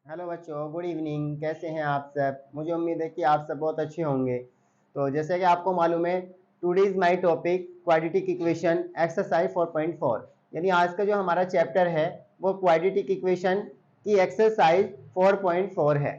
Hello बच्चों, good evening. कैसे हैं आप सब? मुझे उम्मीद है कि आप सब बहुत अच्छे होंगे। तो जैसे कि आपको मालूम है, today is my topic quadratic equation exercise 4.4। यानी आज का जो हमारा चैप्टर है वो क्वाड्रेटिक इक्वेशन की एक्सरसाइज 4.4 है।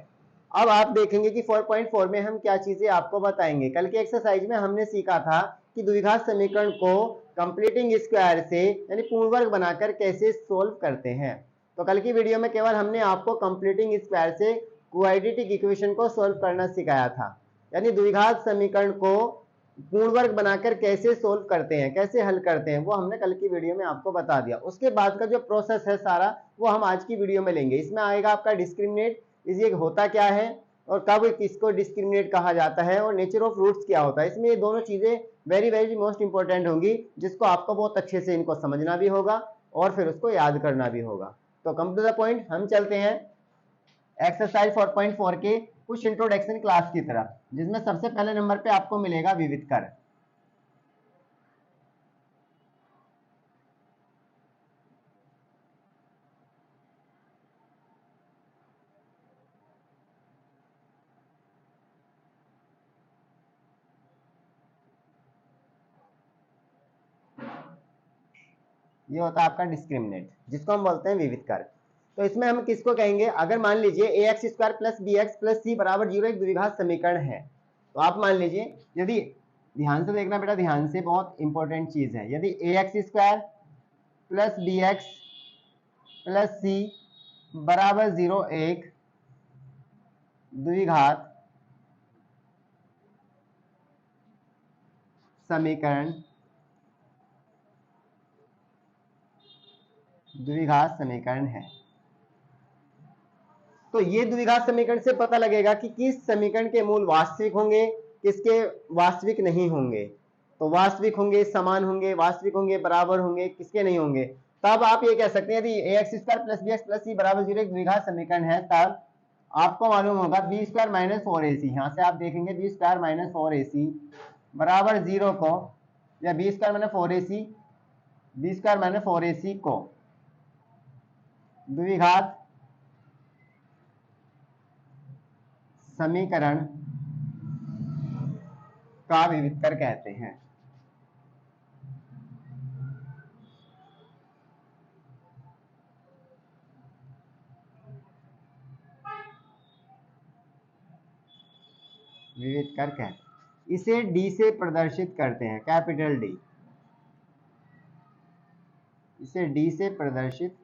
अब आप देखेंगे कि 4.4 में हम क्या चीजें आपको बताएंगे। कल के एक्सरसाइज में हमने सीखा था कि द्विघात समीकरण को कंप्लीटिंग स्क्वायर से यानी पूर्ण वर्ग बनाकर कैसे सोल्व करते हैं। तो कल की वीडियो में केवल हमने आपको कंप्लीटिंग स्क्वायर से क्वाड्रेटिक इक्वेशन को सॉल्व करना सिखाया था, यानी द्विघात समीकरण को पूर्ण वर्ग बनाकर कैसे सोल्व करते हैं, कैसे हल करते हैं, वो हमने कल की वीडियो में आपको बता दिया। उसके बाद का जो प्रोसेस है सारा वो हम आज की वीडियो में लेंगे। इसमें आएगा आपका डिस्क्रिमिनेट, ये होता क्या है और कब किसको डिस्क्रिमिनेट कहा जाता है, और नेचर ऑफ रूट्स क्या होता है। इसमें ये दोनों चीजें वेरी वेरी मोस्ट इंपॉर्टेंट होंगी, जिसको आपको बहुत अच्छे से इनको समझना भी होगा और फिर उसको याद करना भी होगा। तो कम टू द पॉइंट, हम चलते हैं एक्सरसाइज 4.4 के कुछ इंट्रोडक्शन क्लास की तरफ, जिसमें सबसे पहले नंबर पे आपको मिलेगा विविध कर। ये होता है आपका डिस्क्रिमिनेंट, जिसको हम बोलते हैं विविध कर। तो इसमें हम किसको कहेंगे? अगर मान लीजिए a x square plus b x plus c बराबर 0 एक द्विघात समीकरण है, तो आप मान लीजिए, यदि ध्यान से देखना बेटा, ध्यान से, बहुत इंपॉर्टेंट चीज है, यदि a x square plus b x plus c बराबर 0 एक द्विघात समीकरण है, तो ये द्विघात समीकरण से पता लगेगा कि किस समीकरण के मूल वास्तविक होंगे, किसके वास्तविक नहीं होंगे। तो वास्तविक होंगे, समान होंगे, वास्तविक होंगे, बराबर होंगे, किसके नहीं होंगे। तब आप ये कह सकते हैं यदि a x square plus b x plus c बराबर 0 एक द्विघात समीकरण है, तब आपको मालूम होगा बी स्क्वायर माइनस 4ac, यहां से आप देखेंगे बी स्क्वायर माइनस 4ac बराबर 0 को, या B square minus 4ac, B square minus 4ac को द्विघात समीकरण का विविध कर कहते हैं। विविध कर कहते हैं। इसे डी से प्रदर्शित करते हैं, कैपिटल डी, इसे डी से प्रदर्शित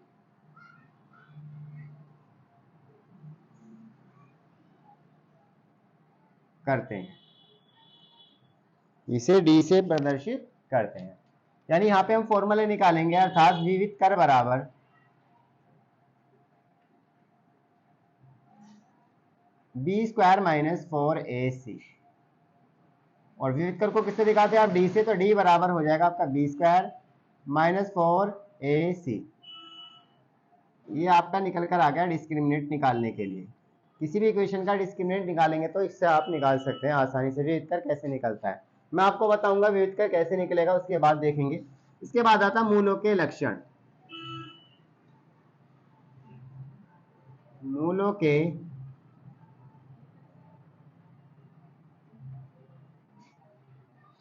करते हैं, इसे डी से प्रदर्शित करते हैं। यानी यहां पे हम फॉर्मूले निकालेंगे, अर्थात विविध कर बराबर बी स्क्वायर माइनस 4ac, और विविध कर को किससे दिखाते हैं आप? डी से, तो डी बराबर हो जाएगा आपका बी स्क्वायर माइनस 4ac। ये आपका निकल कर आ गया डिस्क्रिमिनेंट निकालने के लिए। किसी भी इक्वेशन का डिस्क्रिमिनेंट निकालेंगे तो इससे आप निकाल सकते हैं आसानी से विविध कर कैसे निकलता है। मैं आपको बताऊंगा विविध कर कैसे निकलेगा, उसके बाद देखेंगे। इसके बाद आता मूलों के लक्षण। मूलों के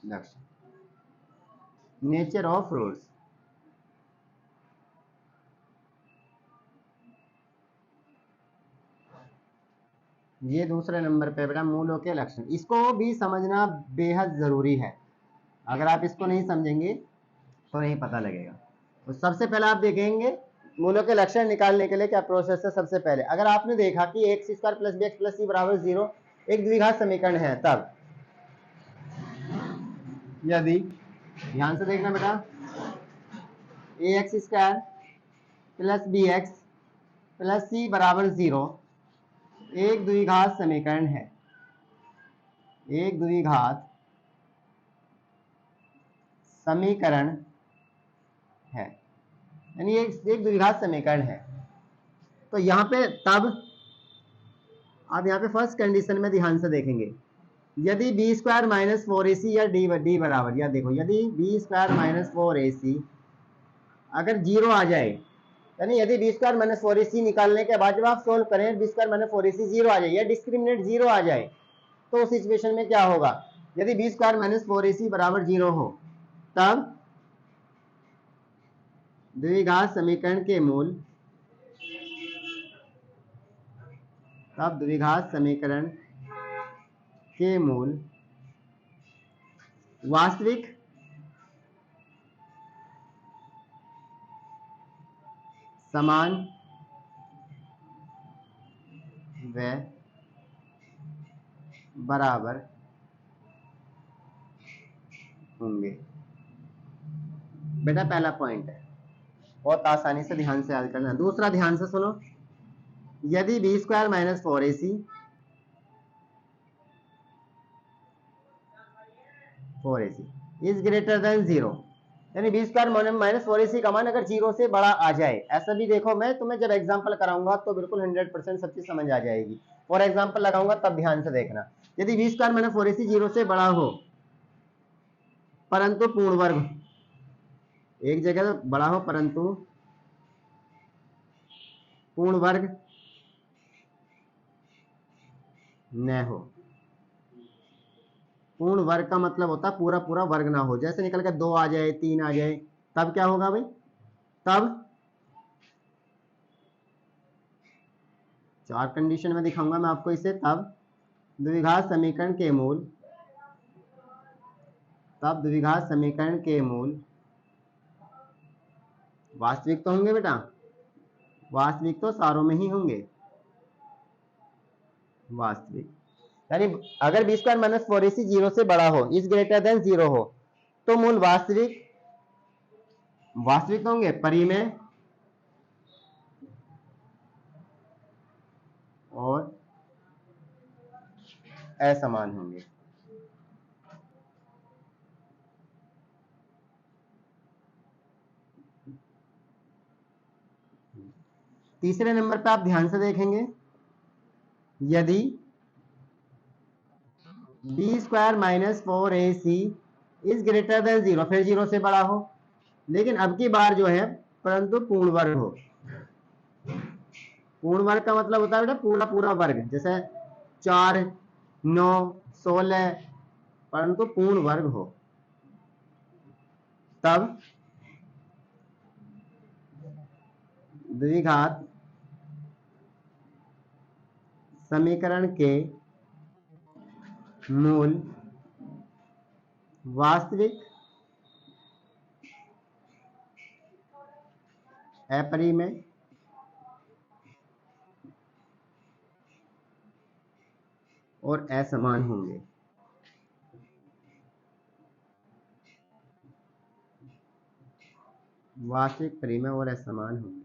लक्षण, नेचर ऑफ रूट्स। ये दूसरे नंबर पे बेटा मूलों के लक्षण, इसको भी समझना बेहद जरूरी है। अगर आप इसको नहीं समझेंगे तो नहीं पता लगेगा। तो सबसे पहले आप देखेंगे मूलों के लक्षण निकालने के लिए क्या प्रोसेस है। सबसे पहले अगर आपने देखा कि x square plus b x plus c बराबर 0 एक द्विघात समीकरण है, तब यदि, ध्यान से देखना बेटा, a x square plus b x plus c बराबर 0 एक द्विघात समीकरण है, एक द्विघात समीकरण है, यानी एक द्विघात समीकरण है, तो यहां पे तब आप यहां पे फर्स्ट कंडीशन में ध्यान से देखेंगे, यदि बी स्क्वायर माइनस 4ac या डी बराबर, या देखो, यदि बी स्क्वायर माइनस 4ac अगर 0 आ जाए, यानी यदि बी स्क्वायर माइनस 4ac निकालने के बाद जब आप सोल्व करें बी स्क्वायर माइनस 4ac 0 आ जाए या डिस्क्रिमिनेंट 0 आ जाए तो उस सिचुएशन में क्या होगा? यदि बी स्क्वायर माइनस 4ac बराबर 0 हो तब द्विघात समीकरण के मूल वास्तविक समान व बराबर होंगे। बेटा पहला पॉइंट है, बहुत आसानी से ध्यान से याद करना। दूसरा ध्यान से सुनो, यदि b square minus 4ac is greater than 0, यानी बी स्क्वायर माइनस 4ac का मान अगर 0 से बड़ा आ जाए, ऐसा भी देखो मैं तुम्हें जब एग्जांपल कराऊंगा तो बिल्कुल 100% सब चीज समझ आ जाएगी। फॉर एग्जांपल लगाऊंगा तब ध्यान से देखना। यदि बी स्क्वायर माइनस 4ac 0 से बड़ा हो परंतु पूर्ण वर्ग, एक जगह तो बड़ा हो परंतु पूर्ण वर्ग न हो। पूर्ण वर्ग का मतलब होता है पूरा पूरा वर्ग ना हो, जैसे निकल कर 2 आ जाए 3 आ जाए तब क्या होगा भाई? तब 4 कंडीशन में दिखाऊंगा मैं आपको इसे। तब द्विघात समीकरण के मूल वास्तविक तो होंगे बेटा, वास्तविक तो सारों में ही होंगे। वास्तविक यानी अगर बी स्क्वायर माइनस 4ac 0 से बड़ा हो, इज ग्रेटर देन 0 हो, तो मूल वास्तविक तो होंगे, परिमेय और असमान होंगे। तीसरे नंबर पे आप ध्यान से देखेंगे, यदि b square minus 4ac is greater than 0, फिर 0 से बड़ा हो, लेकिन अब की बार जो है परंतु पूर्ण वर्ग हो। पूर्ण वर्ग का मतलब होता है बेटा पूरा पूरा वर्ग, जैसे 4 9 16, परंतु पूर्ण वर्ग हो। तब द्विघात समीकरण के मूल वास्तविक, अपरिमेय और असमान होंगे। वास्तविक, परिमेय और असमान होंगे।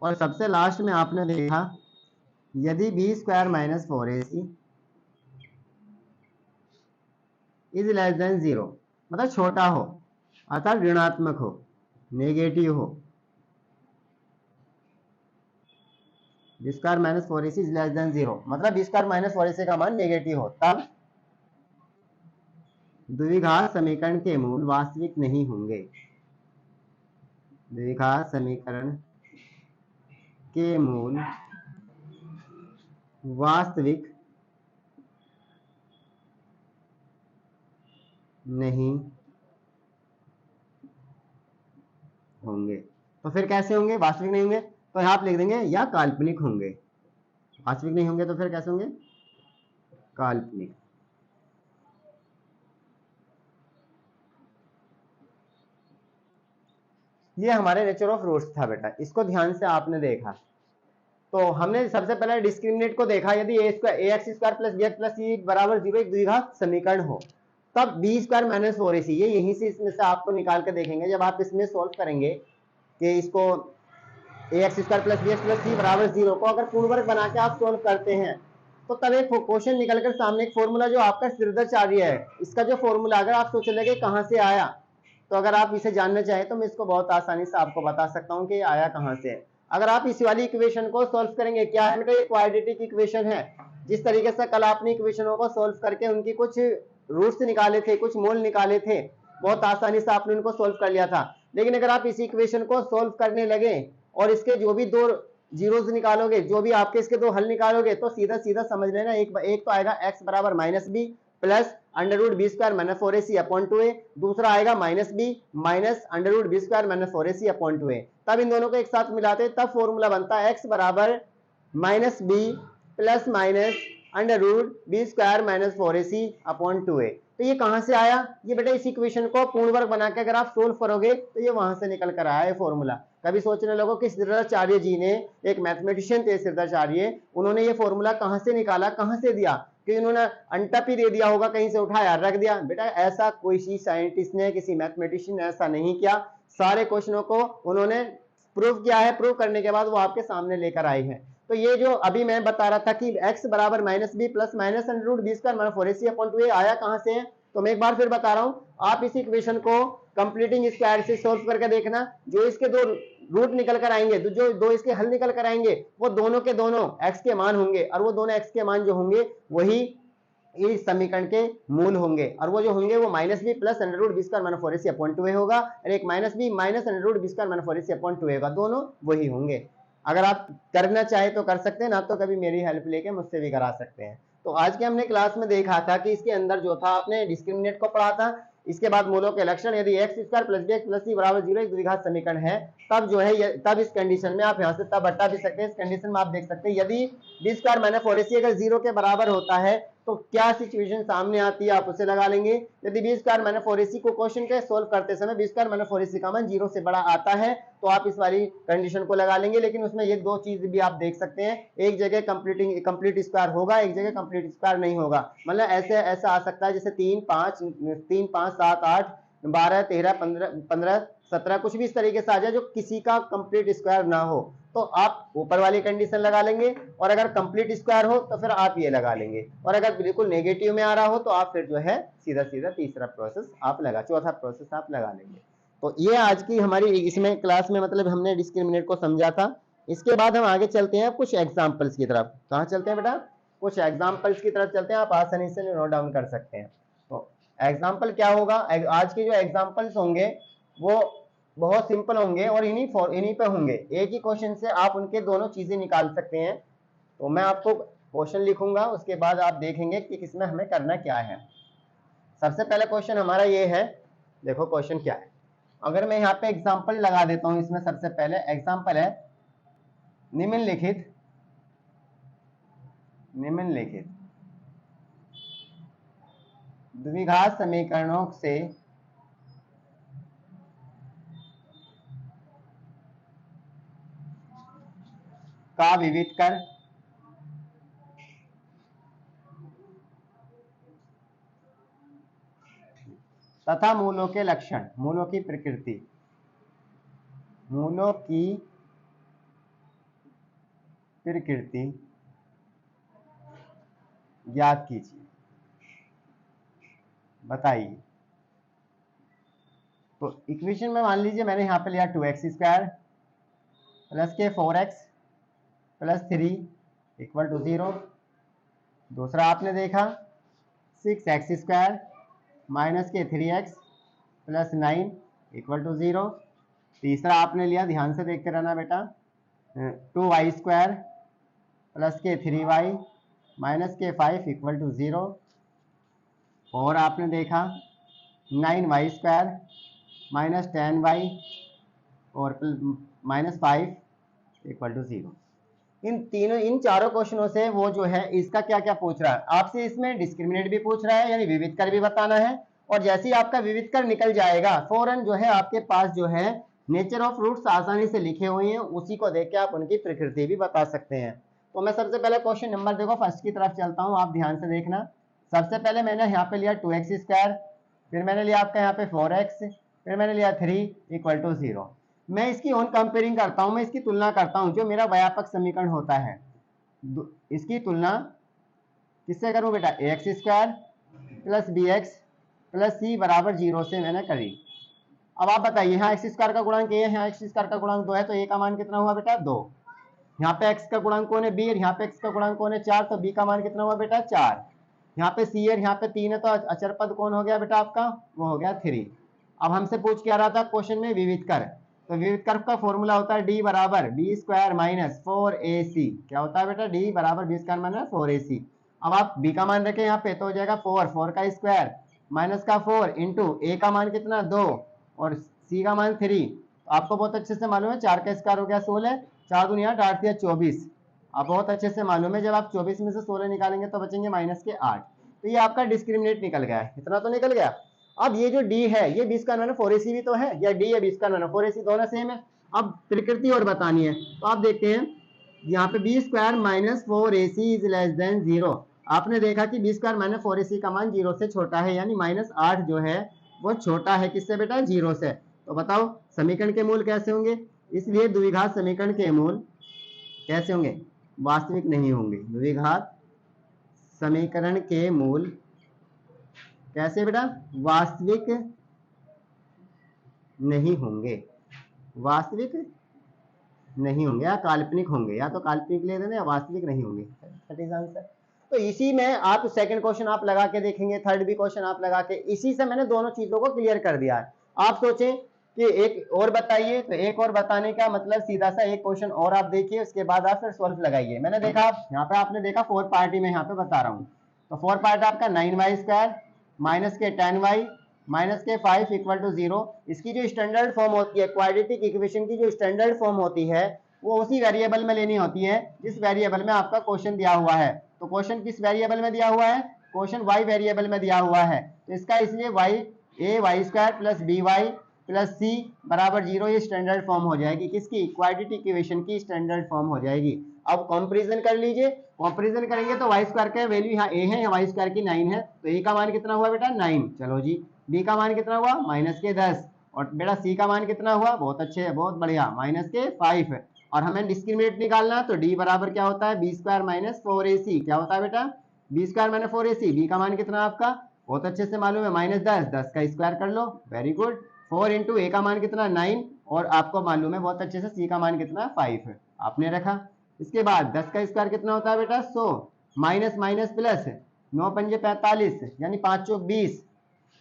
और सबसे लास्ट में आपने देखा, यदि b square minus 4ac is less than 0, मतलब छोटा हो, अर्थात ऋणात्मक हो, नेगेटिव हो। B square minus 4ac is less than 0 मतलब बी स्क्वायर माइनस 4ac का मान नेगेटिव हो, तब द्विघात समीकरण के मूल वास्तविक नहीं होंगे। द्विघात समीकरण के मूल वास्तविक नहीं होंगे। तो फिर कैसे होंगे? वास्तविक नहीं होंगे तो यहां आप लिख देंगे या काल्पनिक होंगे। वास्तविक नहीं होंगे तो फिर कैसे होंगे? काल्पनिक। ये हमारे नेचर ऑफ रूट्स था बेटा, इसको ध्यान से आपने देखा। तो हमने सबसे पहले डिस्क्रिमिनेंट को देखा, यदि ax square plus bx plus c बराबर 0 एक द्विघात समीकरण हो, तब बी स्क्वायर माइनस 4ac, ये यहीं से इसमें से आपको निकाल के देखेंगे जब आप इसमें सोल्व करेंगे कि इसको ax square plus bx plus c बराबर 0 को अगर पूर्ण वर्ग बना के आप सोल्व करते हैं तो तब एक क्वेश्चन निकलकर सामने एक फॉर्मूला जो आपका सिरदर्चार्य है, इसका जो फॉर्मूला अगर आप सोच लेंगे कहां से आया, तो अगर आप इसे जानना चाहें तो मैं इसको बहुत आसानी से आपको बता सकता हूं कि ये आया कहां से है। अगर आप इस वाली इक्वेशन को सॉल्व करेंगे, क्या है इनका, ये क्वाड्रेटिक इक्वेशन है। जिस तरीके से कल आपने इक्वेशनों को सॉल्व करके उनकी कुछ रूट्स निकाले थे, कुछ मूल निकाले थे, बहुत आसानी से आपने उनको सॉल्व कर लिया था। लेकिन अगर आप इस इक्वेशन को सोल्व करने लगे और इसके जो भी दो जीरोस निकालोगे, जो भी आपके इसके दो हल निकालोगे, तो सीधा सीधा समझ लेना एक तो आएगा x बराबर minus b plus under root b square minus 4ac upon 2a, दूसरा आएगा minus b minus under root b square minus 4ac upon 2a। तब इन दोनों को एक साथ मिलाते हैं, तब फॉर्मूला बनता है x बराबर minus b plus minus under root b square minus 4ac upon 2a। तो ये कहां से आया? ये बेटा इस इक्वेशन को पूर्ण वर्ग बना के अगर आप सोल्व करोगे तो ये वहां से निकल कर आया है फॉर्मूला। कभी सोचने लगो कि सिद्धार्थाचार्य जी ने, एक मैथमेटिशियन थे सिद्धार्थाचार्य, उन्होंने ये फॉर्मूला कहां से निकाला, कहां से दिया? कि उन्होंने अनटप ही दे दिया होगा, कहीं से उठाया रख दिया? बेटा ऐसा कोई साइंटिस्ट ने, किसी मैथमेटिशियन ने ऐसा नहीं किया। सारे क्वेश्चनों को उन्होंने प्रूव किया है, प्रूव करने के बाद वो आपके सामने लेकर आई है। तो ये जो अभी मैं बता रहा था कि x बराबर minus b plus minus under root b square minus 4ac upon 2a आया कहां से है? तो मैं एक बार फिर बता रहा हूं, आप इस इक्वेशन को कंप्लीटिंग स्क्वायर से सोल्व करके देखना, जो इसके दो रूट निकल कर आएंगे, जो दो इसके हल निकल कर आएंगे, वो दोनों के दोनों x के मान होंगे, और वो दोनों x के मान जो होंगे वही इस समीकरण के मूल होंगे, और वो जो होंगे वो minus b plus under root b square minus 4ac upon 2a होगा, और एक minus b minus under root b square minus 4ac upon 2a होगा, दोनों वही होंगे। अगर आप करना चाहे तो कर सकते हैं, ना तो कभी मेरी हेल्प लेके मुझसे भी करा सकते हैं। तो आज के हमने क्लास में देखा था कि इसके अंदर जो था, आपने डिस्क्रिमिनेंट को पढ़ा था, इसके बाद मूलों के लक्षण, यदि x square plus b x plus c बराबर 0 एक द्विघात समीकरण है, तब जो है तब इस कंडीशन में आप यहाँ से तब हटा भी सकते हैं। इस कंडीशन में आप देख सकते हैं यदि बी स्क्वायर माइनस 4ac अगर 0 के बराबर होता है तो क्या सिचुएशन सामने आती है, आप उसे लगा लेंगे। यदि बी स्क्वायर माइनस 4ac को क्वेश्चन के सोल्व करते समय बी स्क्वायर माइनस 4ac का मान 0 से बड़ा आता है तो आप इस वाली कंडीशन को लगा लेंगे। लेकिन उसमें ये दो चीज भी आप देख सकते हैं, एक जगह कंप्लीट स्क्वायर होगा, एक जगह कंप्लीट स्क्वायर नहीं होगा। मतलब ऐसा आ सकता है जैसे 3 5 7 8 12 13 15 17 कुछ भी इस तरीके से आ जाए जो किसी का कंप्लीट स्क्वायर ना हो, तो आप ऊपर वाली कंडीशन लगा लेंगे, और अगर कंप्लीट स्क्वायर हो तो फिर आप ये लगा लेंगे, और अगर बिल्कुल नेगेटिव में आ रहा हो तो आप फिर जो है सीधा सीधा तीसरा प्रोसेस आप चौथा प्रोसेस आप लगा लेंगे। तो ये आज की हमारी इसमें क्लास में मतलब हमने डिस्क्रिमिनेंट को समझा था। इसके बाद हम आगे चलते हैं कुछ एग्जाम्पल्स की तरफ। कहाँ चलते हैं बेटा? कुछ एग्जाम्पल्स की तरफ चलते हैं, आप आसानी से नोट डाउन कर सकते हैं। तो एग्जाम्पल क्या होगा? आज के जो एग्जाम्पल्स होंगे वो बहुत सिंपल होंगे और इन्हीं पे होंगे, एक ही क्वेश्चन से आप उनके दोनों चीजें निकाल सकते हैं। तो मैं आपको क्वेश्चन लिखूंगा, उसके बाद आप देखेंगे कि किसमें हमें करना क्या है। सबसे पहला क्वेश्चन हमारा ये है, देखो क्वेश्चन क्या है। अगर मैं यहाँ पे एग्जाम्पल लगा देता हूं, इसमें सबसे पहले एग्जाम्पल है निम्नलिखित द्विघात समीकरणों से का विविध कर तथा मूलों के लक्षण, मूलों की प्रकृति ज्ञात कीजिए, बताइए। तो इक्वेशन में मान लीजिए मैंने यहाँ पे लिया 2x स्क्वायर प्लस के 4x प्लस 3 इक्वल टू 0। दूसरा आपने देखा 6x स्क्वायर माइनस के 3x प्लस 9 इक्वल टू 0। तीसरा आपने लिया, ध्यान से देखते रहना बेटा, 2y स्क्वायर प्लस के 3y माइनस के 5 इक्वल टू 0। और आपने देखा 9y स्क्वायर माइनस 10y और माइनस 5 इक्वल टू 0। इन चारों क्वेश्चनों से वो जो है इसका क्या क्या पूछ रहा है आपसे, इसमें डिस्क्रिमिनेंट भी पूछ रहा है, यानी विविध कर भी बताना है। और जैसे ही आपका विविध कर निकल जाएगा फौरन जो है आपके पास जो है नेचर ऑफ फ्रूट्स आसानी से लिखे हुए हैं, उसी को देख के आप उनकी प्रकृति भी बता सकते हैं। तो मैं सबसे पहले क्वेश्चन नंबर देखो फर्स्ट की तरफ चलता हूँ, आप ध्यान से देखना। सबसे पहले मैंने यहाँ पे लिया 2x स्क्वायर, फिर मैंने लिया आपका यहाँ पे 4x, फिर मैंने लिया 3 इक्वल टू 0। मैं इसकी ऑन कंपेयरिंग करता हूं, मैं इसकी तुलना करता हूं, जो मेरा व्यापक समीकरण होता है इसकी तुलना किससे करूं बेटा? ax square plus bx plus c बराबर 0 से मैंने करी। अब आप बताइए, यहाँ एक्स स्क्वायर का गुणांक a है, यहाँ एक्स स्क्वायर का गुणांक 2 है, तो a का मान कितना हुआ बेटा? 2। यहाँ पे x का गुणांक कौन है? b, और यहाँ पे x का गुणांक कौन है? 4, तो b का मान कितना हुआ बेटा? 4। यहाँ पे c है, यहाँ पे 3 है, तो अचर पद कौन हो गया बेटा आपका? वो हो गया 3। अब हमसे पूछ क्या रहा था क्वेश्चन में, विविध कर। तो विविध कर का फॉर्मूला होता है डी बराबर बी स्क्वायर माइनस 4ac। क्या होता है बेटा, डी बराबर बी स्क्वायर माइनस 4ac। अब आप बी का मान रखें यहाँ पे तो हो जाएगा 4 का स्क्वायर माइनस का 4 इंटू ए का मान कितना 2 और सी का मान 3। आपको बहुत अच्छे से मालूम है 4 का स्क्वायर हो गया 16, 4 दूनी 8, 8 या 24। आप बहुत अच्छे से मालूम है जब आप 24 में से 16 निकालेंगे तो बचेंगे माइनस के 8। तो ये आपका डिस्क्रिमिनेट निकल गया है, इतना तो निकल गया। अब ये जो डी है ये 20 का माइनस 4ac भी तो है, या डी है 20 का माइनस 4ac, दोनों सेम है। अब प्रकृति और बतानी है तो आप देखते हैं यहाँ पे b square minus 4ac is less than 0। आपने देखा कि बी स्क्वायर माइनस 4ac का मान 0 से छोटा है, यानी -8 जो है वो छोटा है किससे बेटा, 0 से। तो बताओ समीकरण के मूल कैसे होंगे, इसलिए द्विघात समीकरण के मूल कैसे होंगे, वास्तविक नहीं होंगे। द्विघात समीकरण के मूल कैसे बेटा, वास्तविक नहीं होंगे, वास्तविक नहीं होंगे या काल्पनिक होंगे, या तो काल्पनिक ले देना या वास्तविक नहीं होंगे। That is answer. तो इसी में आप सेकंड क्वेश्चन आप लगा के देखेंगे, थर्ड भी क्वेश्चन आप लगा के, इसी से मैंने दोनों चीजों को क्लियर कर दिया है। आप सोचें कि एक और बताइए, तो एक और बताने का मतलब सीधा सा एक क्वेश्चन और आप देखिए, उसके बाद आप फिर सॉल्व लगाइए। मैंने देखा यहाँ पे, आपने देखा 4 पार्टी में यहाँ पे बता रहा हूँ, तो 4 पार्ट आपका 9y स्क्वायर माइनस के 10y माइनस के 5 इक्वल टू 0। इसकी जो स्टैंडर्ड फॉर्म होती है, क्वाड्रेटिक इक्वेशन की जो स्टैंडर्ड फॉर्म होती है वो उसी वेरिएबल में लेनी होती है जिस वेरिएबल में आपका क्वेश्चन दिया हुआ है। तो क्वेश्चन किस वेरिएबल में दिया हुआ है, क्वेश्चन y वेरिएबल में दिया हुआ है, तो इसका इसलिए y square plus b y plus c बराबर 0 ये स्टैंडर्ड फॉर्म हो जाएगी, किसकी, क्वाड्रेटिक इक्वेशन की स्टैंडर्ड फॉर्म हो जाएगी। अब कंपैरिजन कर लीजिए, कंपैरिजन करेंगे तो y स्क्वायर का वैल्यू यहाँ a है, y स्क्वायर की 9 है, तो a का मान कितना हुआ बेटा 9। चलो जी, b का मान कितना हुआ माइनस के 10, और बेटा c का मान कितना हुआ, बहुत अच्छे है, बहुत बढ़िया, माइनस के 5। और हमें डिस्क्रिमिनेट निकालना, तो d बराबर क्या होता है बी स्क्वायर माइनस 4ac। क्या होता है बेटा, B square minus 4ac। b का मान कितना आपका बहुत अच्छे से मालूम है, माइनस 10, 10 का स्क्वायर कर लो, वेरी गुड। 4 इंटू ए का मान कितना 9, और आपको मालूम है बहुत अच्छे से सी का मान कितना 5 है, आपने रखा। इसके बाद 10 का स्क्वायर कितना होता है बेटा 100, माइनस माइनस प्लस 9 पंजे 45 यानी 5 चौक 20,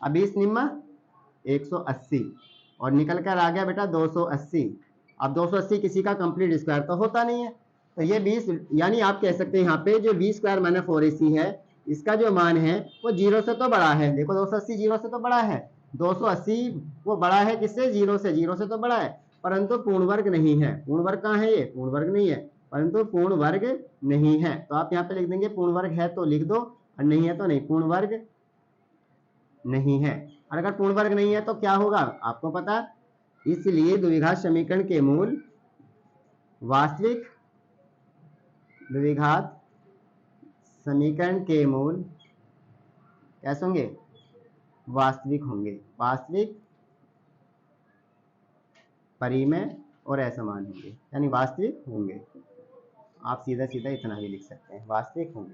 अब 20 निम्मा 180, और निकल कर आ गया बेटा 280। अब 280 किसी का कंप्लीट स्क्वायर तो होता नहीं है, तो ये 20 यानी आप कह सकते हैं यहाँ पे जो बी स्क्वायर माइनस 4ac है इसका जो मान है वो 0 से तो बड़ा है। देखो 280 0 से तो बड़ा है, 280 वो बड़ा है किससे, 0 से, 0 से तो बड़ा है, परंतु पूर्ण वर्ग नहीं है। पूर्ण वर्ग कहाँ है, ये पूर्ण वर्ग नहीं है, परंतु पूर्ण वर्ग नहीं है। तो आप यहाँ पे लिख देंगे पूर्ण वर्ग है तो लिख दो, और नहीं है तो नहीं, पूर्ण वर्ग नहीं है। और अगर पूर्ण वर्ग नहीं है तो क्या होगा आपको पता, इसलिए द्विघात समीकरण के मूल वास्तविक, द्विघात समीकरण के मूल कैसे होंगे, वास्तविक होंगे, वास्तविक परिमेय और असमान होंगे, यानी वास्तविक होंगे। आप सीधा सीधा इतना ही लिख सकते हैं, वास्तविक होंगे।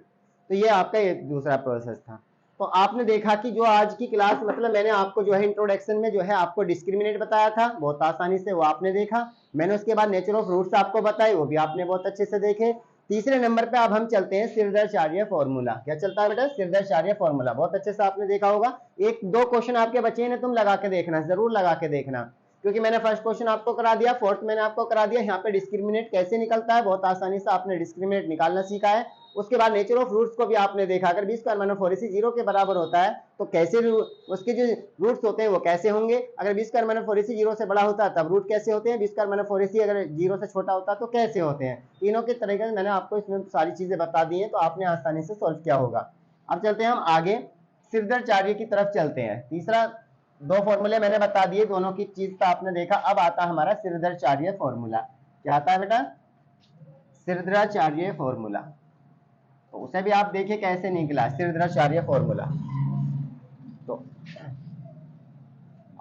तो ये आपका एक दूसरा प्रोसेस था। तो आपने देखा कि जो आज की क्लास, मतलब मैंने आपको जो है इंट्रोडक्शन में जो है आपको डिस्क्रिमिनेट बताया था बहुत आसानी से, वो आपने देखा। मैंने उसके बाद नेचर ऑफ रूट्स आपको बताए, वो भी आपने बहुत अच्छे से देखे। तीसरे नंबर पे अब हम चलते हैं सिरदर्शार्य फॉर्मूला। क्या चलता है बेटा, सिरदर्शार्य फॉर्मूला, बहुत अच्छे से आपने देखा होगा। एक दो क्वेश्चन आपके बचे हैं, तुम लगा के देखना, जरूर लगा के देखना, क्योंकि मैंने फर्स्ट क्वेश्चन आपको करा दिया, फोर्थ मैंने आपको करा दिया। यहाँ पे डिस्क्रिमिनेट कैसे निकलता है, बहुत आसानी से आपने डिस्क्रिमिनेट निकालना सीखा है। उसके बाद नेचर ऑफ रूट्स को भी आपने देखा, अगर बी स्क्वायर माइनस 4ac 0 के बराबर होता है तो कैसे उसके जो रूट्स होते हैं वो कैसे होंगे, अगर बी स्क्वायर माइनस 4ac 0 से बड़ा होता है तब रूट कैसे होते हैं, बी स्क्वायर माइनस 4ac अगर 0 से छोटा होता है तो कैसे होते हैं। तीनों के तरीके से मैंने आपको इसमें सारी चीजें बता दी हैं, तो आपने आसानी से सॉल्व किया होगा। अब चलते हैं हम आगे, सिरदर्शार्य की तरफ चलते हैं। तीसरा दो फॉर्मूले मैंने बता दिए, दोनों की चीज तो आपने देखा। अब आता हमारा सिरदर्शार्य फॉर्मूला। क्या आता है बेटा, सिरदर्शार्य फॉर्मूला, तो उसे भी आप देखिए कैसे निकला सिरदर्शार्य फॉर्मूला। तो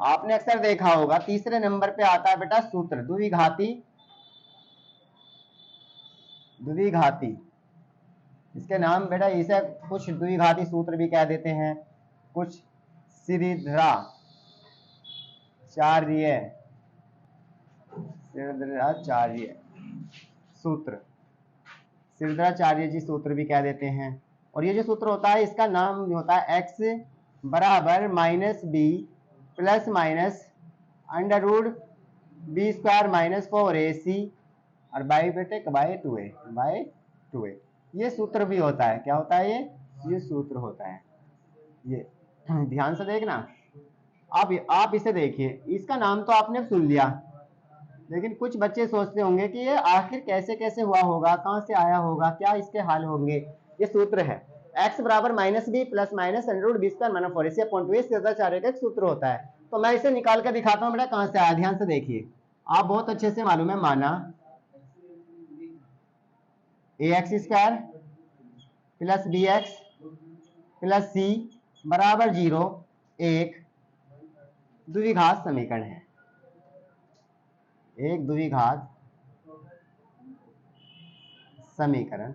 आपने अक्सर देखा होगा तीसरे नंबर पे आता है बेटा सूत्र, द्विघाती, द्विघाती, इसके नाम बेटा इसे कुछ द्विघाती सूत्र भी कह देते हैं, कुछ सिरदर्शार्य सूत्र, सिरदर्शार्य जी सूत्र भी कह देते हैं। और ये जो सूत्र होता है इसका नाम होता है x बराबर minus b plus minus under root b square minus 4ac और बाई बेटे बाय 2a। ये सूत्र भी होता है, क्या होता है ये सूत्र होता है। ये ध्यान से देखना, आप इसे देखिए, इसका नाम तो आपने सुन लिया, लेकिन कुछ बच्चे सोचते होंगे कि ये आखिर कैसे कैसे हुआ होगा, कहां से आया होगा, क्या इसके हाल होंगे। ये सूत्र है x बराबर minus b plus minus under root b square minus 4ac upon 2a से ज्यादा का एक सूत्र होता है। तो मैं इसे निकाल कर दिखाता हूँ बेटा कहां से आया, ध्यान से देखिए, आप बहुत अच्छे से मालूम है। माना ax square plus bx plus c बराबर 0 एक द्विघात समीकरण है, एक द्विघात समीकरण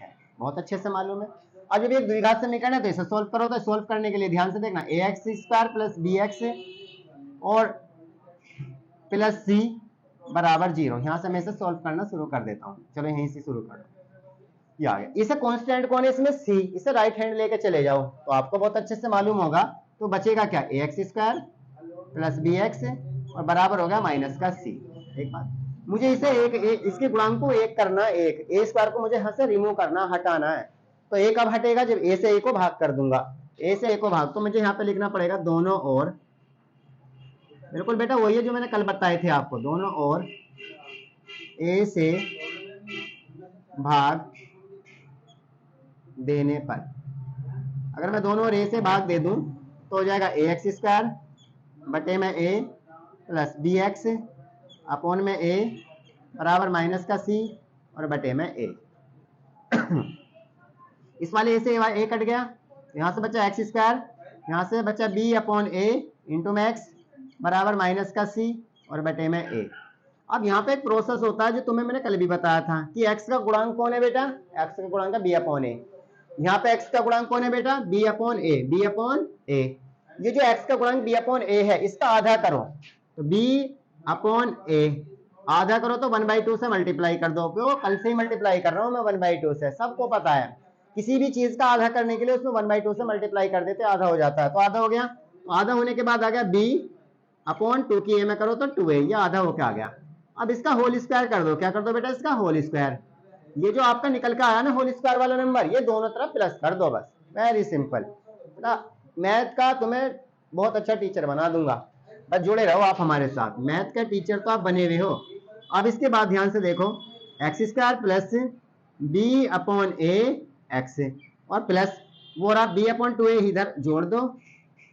है, बहुत अच्छे से मालूम है। अब जब एक द्विघात समीकरण है तो इसे सोल्व करो, तो सोल्व करने के लिए ध्यान से देखना, ax स्क्वायर प्लस bx और प्लस c बराबर 0। यहां से मैं इसे सोल्व करना शुरू कर देता हूं, चलो यहीं से शुरू करो। ये आ गया, इसे कांस्टेंट कौन है इसमें, c, इसे राइट हैंड लेके चले जाओ तो आपको बहुत अच्छे से मालूम होगा। तो बचेगा क्या, ax स्क्वायर प्लस bx और बराबर होगा माइनस का c। एक बात, मुझे इसे इसके गुणांक को एक करना, एक a स्क्वायर को मुझे यहां से रिमूव करना, हटाना है। तो a कब हटेगा, जब a से a को भाग कर दूंगा, a से a को भाग, तो मुझे यहाँ पे लिखना पड़ेगा दोनों ओर, बिल्कुल बेटा वही है जो मैंने कल बताए थे आपको, दोनों ओर a से भाग देने पर, अगर मैं दोनों ओर a से भाग दे दूं तो हो जाएगा ax स्क्वायर बटे में a प्लस bx अपॉन में a बराबर माइनस का c और बटे में a। इस वाले a से a कट गया, यहां से बचा x स्क्वायर, यहां से बचा b अपॉन a इंटू में x बराबर माइनस का c और बटे में a। अब यहाँ पे एक प्रोसेस होता है जो तुम्हें मैंने कल भी बताया था कि x का गुणांक कौन है बेटा, x का गुणांक है b अपॉन a। यहाँ पे x का गुणांक कौन है बेटा, b upon a, b upon a। ये जो x का गुणांक b अपॉन a है, इसका आधा करो तो b अपॉन a, आधा करो तो 1/2 से मल्टीप्लाई कर दो, क्यों, कल से ही मल्टीप्लाई कर रहा हूं मैं 1/2 से, सबको पता है किसी भी चीज का आधा करने के लिए उसमें 1/2 से मल्टीप्लाई कर देते, आधा हो जाता है। तो आधा हो गया, तो आधा होने के बाद आ गया b अपॉन 2 की a में करो तो 2a, ये आधा होके आ गया। अब इसका होल स्क्वायर कर दो, क्या कर दो बेटा, इसका होल स्क्वायर। ये जो आपका निकल के आया ना होल स्क्वायर वाला नंबर, ये दोनों तरफ प्लस कर दो, बस वेरी सिंपल। मैथ का तुम्हें बहुत अच्छा टीचर बना दूंगा, बस जुड़े रहो आप हमारे साथ, मैथ का टीचर तो आप बने हुए हो। अब इसके बाद ध्यान से देखो, x square plus b upon a x और प्लस वो रहा बी अपॉन 2a, इधर जोड़ दो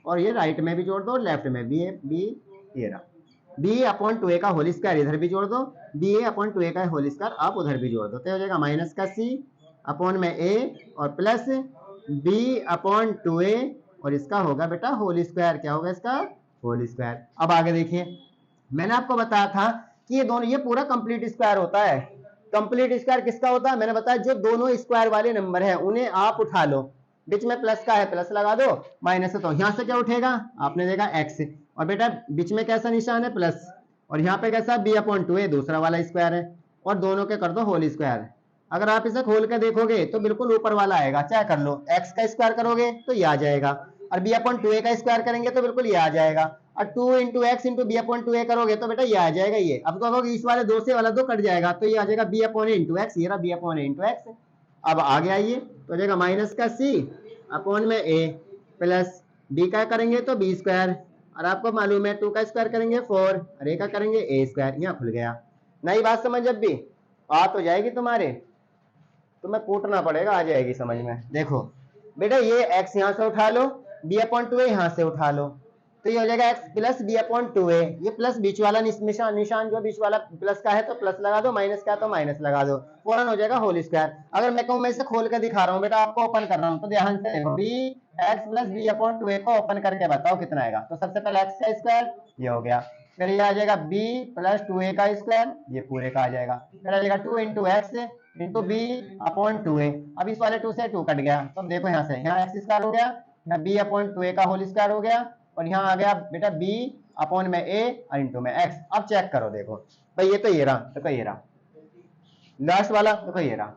और ये राइट में भी जोड़ दो, लेफ्ट में भी ये रहा b अपॉन 2a का होल स्क्वायर, इधर भी जोड़ दो, ba अपॉन 2a का होल स्क्वायर आप उधर भी जोड़ दो, तो हो जाएगा माइनस का c अपॉन में a और प्लस b अपॉन 2a और इसका होगा बेटा होल स्क्वायर, क्या होगा इसका होल स्क्वायर। अब आगे देखिए, मैंने आपको बताया था कि ये दोनों, ये पूरा कंप्लीट स्क्वायर होता है। कंप्लीट स्क्वायर किसका होता है, मैंने बताया जो दोनों स्क्वायर वाले नंबर है उन्हें आप उठा लो, बीच में प्लस का है प्लस लगा दो, माइनस है तो यहां से क्या उठेगा, आपने देखा x, और बेटा बीच में कैसा निशान है प्लस, और यहाँ पे कैसा b अपॉन 2a दूसरा वाला स्क्वायर है, और दोनों के कर दो होल स्क्वायर। अगर आप इसे खोल कर देखोगे तो बिल्कुल ऊपर वाला आएगा, चाहे कर लो, x का स्क्वायर करोगे तो ये आ जाएगा, और b अपॉन 2a का स्क्वायर करेंगे तो बिल्कुल ये आ जाएगा, और 2 into x into b upon 2a करोगे तो बेटा ये आ जाएगा ये। अब कहोगे इस वाले 2 से वाला 2 कट जाएगा तो ये आ जाएगा b upon a into x, ये रहा b upon a into x. अब आगे आइए तो हो जाएगा माइनस का c अपॉन में a प्लस b का करेंगे तो b स्क्वायर, और आपको मालूम है 2 का स्क्वायर करेंगे 4 और a का करेंगे a स्क्वायर। यहाँ खुल गया, नई बात समझ, जब भी बात हो जाएगी तुम्हारे तुम्हें कूटना पड़ेगा, आ जाएगी समझ में। देखो बेटा ये x यहाँ से उठा लो, b अपॉन 2a यहाँ से उठा लो, तो ये हो जाएगा x plus b upon 2a, ये प्लस बीच वाला निशान जो बीच वाला प्लस का है तो प्लस लगा दो, माइनस का तो माइनस लगा दो, फौरन हो जाएगा होल स्क्वायर। अगर मैं कहूँ मैं इसे खोल कर दिखा रहा हूँ बेटा, आपको ओपन कर रहा हूँ, तो ध्यान से देखो b x plus b upon 2a को ओपन करके बताओ कितना आएगा। तो सबसे पहले x का स्क्वायर ये हो गया, फिर ये आ जाएगा b प्लस 2a का स्क्वायर, ये पूरे का आ जाएगा, फिर आ जाएगा 2 into x into b upon 2a। अब इस वाले 2 से 2 कट गया, तो देखो यहाँ से यहाँ एक्स स्क्वायर हो गया, यहाँ b अपॉन 2a का होल स्क्वायर हो गया, और यहाँ आ गया बेटा b अपॉन में a और इंटू में x। अब चेक करो, देखो भाई ये तो ये रहा, देखो ये रहा लास्ट वाला, देखो ये रहा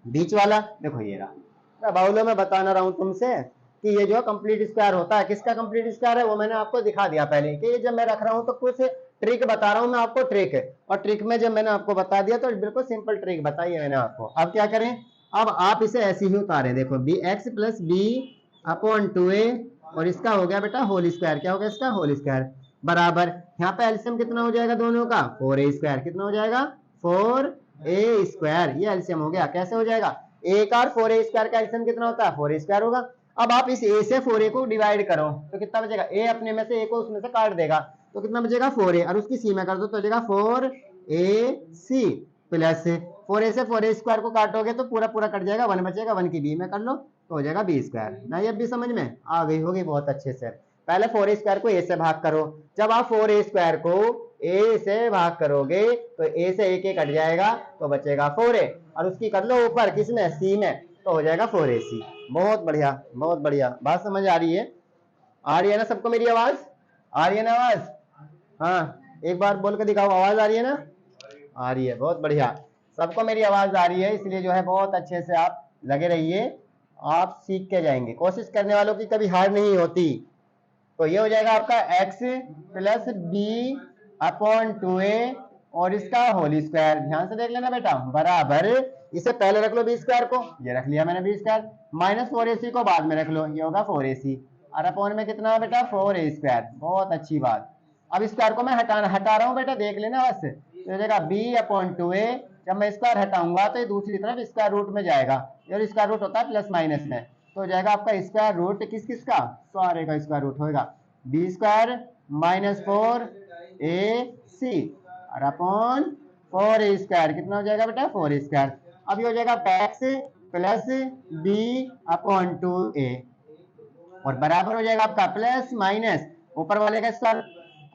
बीच वाला, देखो ये रहा। बाउलों में बताना रहा हूं तुमसे, कि ये जो है कंप्लीट स्क्वायर होता है। किसका कंप्लीट स्क्वायर है वो मैंने आपको दिखा दिया पहले कि ये जब मैं रख रहा हूँ तो कुछ ट्रिक बता रहा हूँ मैं आपको, ट्रिक है, और ट्रिक में जब मैंने आपको बता दिया तो बिल्कुल सिंपल ट्रिक बताई है मैंने आपको। अब क्या करें, अब आप इसे ऐसे ही उतारें, देखो b x plus b upon 2a और इसका हो गया बेटा होल स्क्वायर, क्या हो गया इसका होल स्क्वायर, बराबर यहाँ पे एलसीएम कितना हो जाएगा दोनों का 4a स्क्वायर, कितना हो जाएगा 4a स्क्वायर, ये एलसीएम हो गया। कैसे हो जाएगा, a का और 4a स्क्वायर का एलसीएम कितना होता है 4a स्क्वायर होगा। अब आप इस a से 4a को डिवाइड करो तो कितना बचेगा, a अपने में से a को उसमें से काट देगा तो कितना बचेगा 4a, और उसकी c में कर दो तो बचेगा 4ac प्लस 4a से 4a स्क्वायर को काटोगे तो पूरा पूरा कट जाएगा, 1 बचेगा, 1 की b में कर लो तो हो जाएगा b स्क्वायर। ना ये भी समझ में आ गई होगी बहुत अच्छे से। पहले 4a स्क्वायर को a से भाग करो, जब आप 4a स्क्वायर को a से भाग करोगे तो a से a के कट जाएगा तो बचेगा 4a, और उसकी कर लो ऊपर किसमें c में तो हो जाएगा 4ac। बहुत बढ़िया बहुत बढ़िया, बात समझ आ रही है, आ रही है ना सबको मेरी आवाज, आ रही है ना आवाज, हाँ एक बार बोल के दिखाओ, आवाज आ रही है ना, आ रही है, बहुत बढ़िया, सबको मेरी आवाज आ रही है, इसलिए जो है बहुत अच्छे से आप लगे रहिए, आप सीख के जाएंगे, कोशिश करने वालों की कभी हार नहीं होती। तो ये हो जाएगा आपका x plus b upon 2a और इसका होल स्क्वायर, ध्यान से देख लेना बेटा, बराबर इसे पहले रख लो बी स्क्वायर को, ये रख लिया मैंने बी स्क्वायर, माइनस 4ac को बाद में रख लो, ये होगा 4ac, और अपॉन में कितना है बेटा 4a स्क्वायर, बहुत अच्छी बात। अब स्क्वायर को मैं हटा रहा हूँ बेटा, देख लेना बस, तो जाएगा b अपॉन 2a, जब मैं स्क्वायर हटाऊंगा तो ये दूसरी तरफ स्क्वायर रूट में जाएगा, और स्क्वायर रूट होता है प्लस माइनस में, तो हो जाएगा आपका स्क्वायर रूट किस किस का, सारे का स्क्वायर रूट होगा बी स्क्वायर माइनस 4ac और अपॉन 4a स्क्वायर, कितना हो जाएगा बेटा 4a स्क्वायर। अब ये हो जाएगा x plus b upon 2a और बराबर हो जाएगा आपका प्लस माइनस ऊपर वाले का स्क्वायर,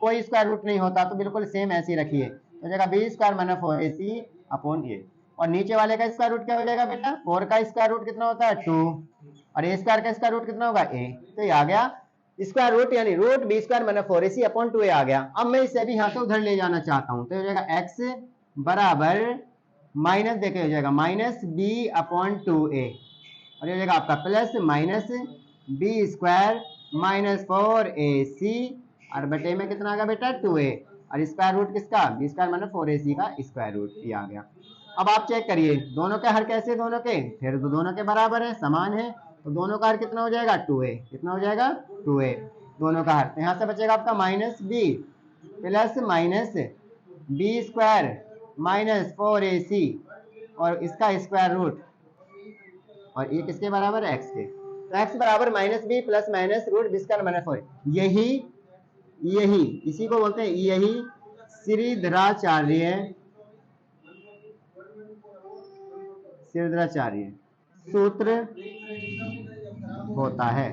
कोई स्क्वायर रूट नहीं होता तो बिल्कुल सेम ऐसे ही रखिए, हो जाएगा b square minus 4ac upon a, और नीचे वाले का स्क्वायर रूट क्या हो जाएगा बेटा, 4 का स्क्वायर रूट कितना होता है 2 और a स्क्वायर का स्क्वायर रूट कितना होगा a, तो ये आ गया स्क्वायर रूट यानी root b square minus 4ac upon 2a आ गया। अब मैं इसे भी यहाँ से उधर ले जाना चाहता हूँ तो हो जाएगा x बराबर माइनस देखे हो जाएगा माइनस बी अपॉन 2a और ये हो जाएगा आपका plus minus b square minus 4ac और बटे में कितना आ गया बेटा 2a और स्क्वायर रूट किसका बी स्क्वायर माइनस 4ac का स्क्वायर रूट, ये आ गया। अब आप चेक करिए दोनों के हर कैसे, दोनों के फिर तो दोनों के बराबर है समान है, तो दोनों का हर कितना हो जाएगा 2a, कितना हो जाएगा 2a दोनों का हर, तो यहाँ से बचेगा आपका minus b plus minus b square minus 4ac और इसका स्क्वायर रूट, और ये किसके बराबर है x के, तो x बराबर minus b plus minus root b square minus 4, यही इसी को बोलते हैं, यही श्रीधराचार्य सूत्र होता है,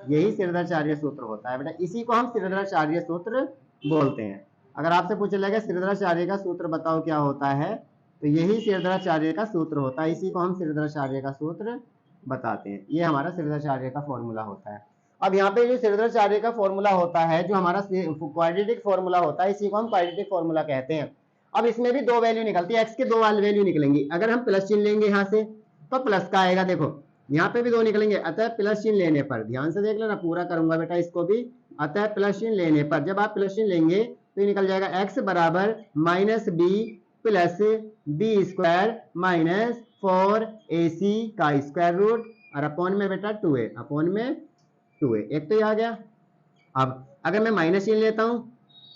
यही श्रीधराचार्य सूत्र होता है बेटा, इसी को हम श्रीधराचार्य सूत्र बोलते हैं। अगर आपसे पूछा जाएगा श्रीधराचार्य का सूत्र बताओ क्या होता है, तो यही श्रीधराचार्य का सूत्र होता है, इसी को हम श्रीधराचार्य का सूत्र बताते हैं, ये हमारा श्रीधराचार्य का फॉर्मूला होता है। अब यहाँ पे जो श्रीधराचार्य का फॉर्मूला होता है, जो हमारा क्वाड्रेटिक फॉर्मूला होता है, इसी को हम क्वाड्रेटिक फॉर्मूला कहते हैं। अब इसमें भी दो वैल्यू निकलती है, x के दो वैल्यू निकलेंगी, अगर हम प्लस चिन्ह लेंगे यहाँ से तो प्लस का आएगा, देखो यहाँ पे भी दो निकलेंगे, अतः प्लस चिन्ह लेने पर, ध्यान से देख लेना पूरा करूंगा बेटा इसको भी, अतः प्लस चिन्ह लेने पर जब आप प्लस चिन्ह लेंगे तो ये निकल जाएगा x बराबर minus b plus b square minus 4ac का स्क्वायर रूट और अपॉन में बेटा 2a, अपॉन में 2a, एक तो ये आ गया। अब अगर मैं माइनस चिन्ह लेता हूं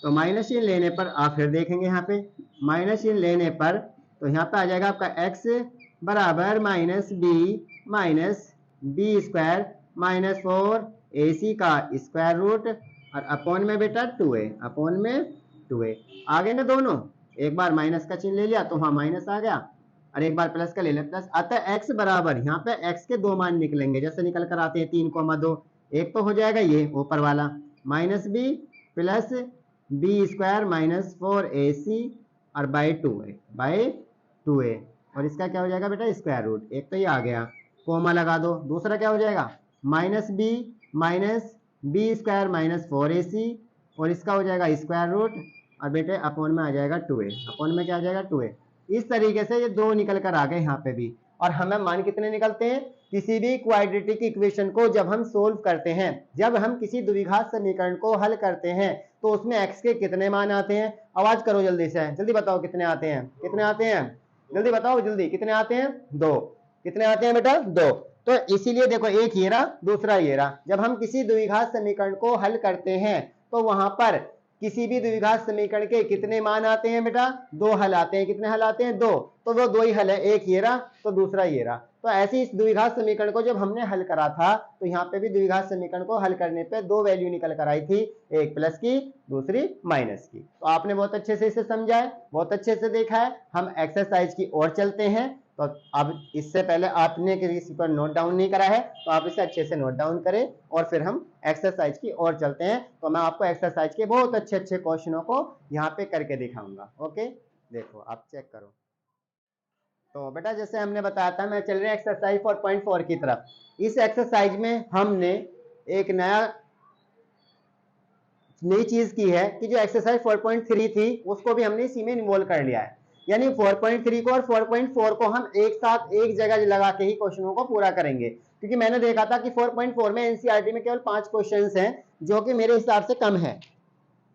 तो माइनस चिन्ह लेने पर आप फिर देखेंगे यहाँ पे माइनस चिन्ह लेने पर तो यहाँ पे आ जाएगा आपका x बराबर minus b square minus 4ac का स्क्वायर रूट और अपॉन में बेटा 2a, अपॉन में 2a आ गए ना दोनों, एक बार माइनस का चिन्ह ले लिया तो हाँ माइनस आ गया और एक बार प्लस का ले लिया प्लस, अतः x बराबर यहाँ पे x के दो मान निकलेंगे जैसे निकल कर आते हैं 3,2, एक तो हो जाएगा ये ऊपर वाला minus b plus b square minus 4ac और बाई 2a और इसका क्या हो जाएगा बेटा स्क्वायर रूट, एक तो ये आ गया, कोमा लगा दो, दूसरा क्या हो जाएगा minus b square minus 4ac और इसका हो जाएगा स्क्वायर रूट और बेटे अपॉन में आ जाएगा 2a, अपॉन में क्या आ जाएगा 2a। इस तरीके से ये दो निकल कर आ गए यहाँ पे भी, और हमें मान कितने निकलते हैं? किसी भी क्वाड्रेटिक इक्वेशन को जब हम सोल्व करते हैं, जब हम किसी द्विघात समीकरण को हल करते हैं, तो उसमें x के कितने मान आते हैं? आवाज करो जल्दी से, जल्दी बताओ कितने आते हैं, कितने आते हैं, जल्दी बताओ जल्दी, कितने आते हैं? 2। कितने आते हैं बेटा? 2। तो इसीलिए देखो, एक ये रहा, दूसरा ये रहा। जब हम किसी द्विघात समीकरण को हल करते हैं तो वहां पर किसी भी द्विघात समीकरण के कितने मान आते हैं बेटा? 2 हल आते हैं। कितने हल आते हैं? 2। तो वो 2 ही हल है, एक ये रहा तो दूसरा ये रहा। तो ऐसे इस द्विघात समीकरण को जब हमने हल करा था तो यहाँ पे भी द्विघात समीकरण को हल करने पे 2 वैल्यू निकल कर आई थी, एक प्लस की, दूसरी माइनस की। तो आपने बहुत अच्छे से इसे समझा है, बहुत अच्छे से देखा है। हम एक्सरसाइज की ओर चलते हैं। तो अब इससे पहले आपने किसी पर नोट डाउन नहीं करा है तो आप इसे अच्छे से नोट डाउन करें और फिर हम एक्सरसाइज की ओर चलते हैं। तो मैं आपको एक्सरसाइज के बहुत अच्छे अच्छे क्वेश्चनों को यहाँ पे करके दिखाऊंगा। ओके, देखो आप चेक करो। तो बेटा जैसे हमने बताया था, मैं चल रहे हैं एक्सरसाइज 4.4 की तरफ। इस एक्सरसाइज में हमने एक नई चीज की है कि जो एक्सरसाइज 4.3 थी उसको भी हमने इसी में इन्वॉल्व कर लिया है। यानी 4.3 को और 4.4 को हम एक साथ एक जगह लगा के ही क्वेश्चनों को पूरा करेंगे, क्योंकि मैंने देखा था कि 4.4 में एनसीईआरटी में केवल 5 क्वेश्चंस हैं, जो कि मेरे हिसाब से कम है।